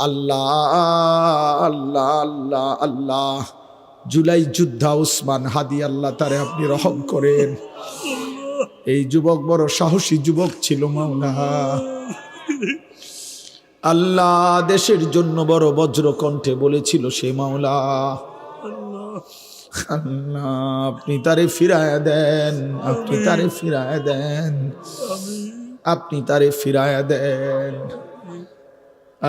আল্লাহ আল্লাহ আল্লাহ আল্লাহ। জুলাই যোদ্ধা উসমান হাদি, আল্লাহ তারে আপনি রহম করেন। এই যুবক বড় সাহসী যুবক ছিল মাওলা। আল্লাহ দেশের জন্য বড় বজ্র কণ্ঠে বলেছিল সে মাওলা। আল্লাহ আপনি তারে ফিরায়া দেন, আপনি তারে ফিরায়া দেন, আপনি তারে ফিরায়া দেন।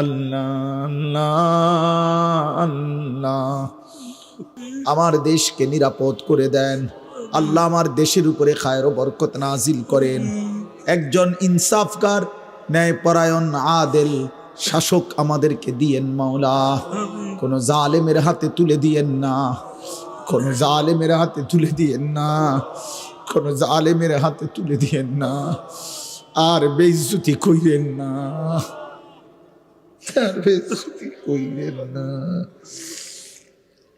আল্লাহ আল্লাহ আল্লাহ আমার দেশকে নিরাপদ করে দেন আল্লাহ। আমার দেশের উপরে খায়ের ও বরকত নাজিল করেন। একজন ইনসাফকার ন্যায়পরায়ণ আদেল শাসক আমাদেরকে দিয়েন মাওলা। কোন জালেমের হাতে তুলে দিয়েন না, কোন জালেমের হাতে তুলে দিয়েন না, কোন জালেমের হাতে তুলে দিয়েন না। আর বেইজ্জতি কইরেন না, আর বেইজ্জতি কইরেন না।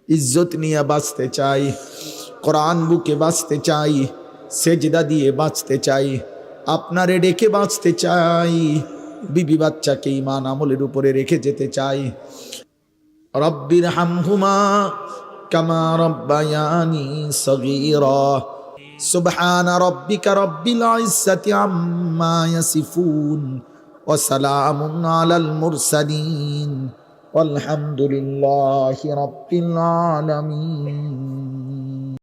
ইজ্জত নিয়ে বাঁচতে চাই, কোরআন বুকে বাঁচতে চাই, সেজদা দিয়ে বাঁচতে চাই, আপনারে ডেকে বাঁচতে চাই, বিবি বাচ্চাকে ঈমান আমলের উপরে রেখে যেতে চাই। রব্বির হামহুমা কামা রব্বায়ানি সগীরা। সুবহানা রব্বিকা রব্বিল ইজ্জাতি আম্মা ইয়াসিফুন ওয়া সালামুন আলাল মুরসালিন والحمد لله رب العالمين।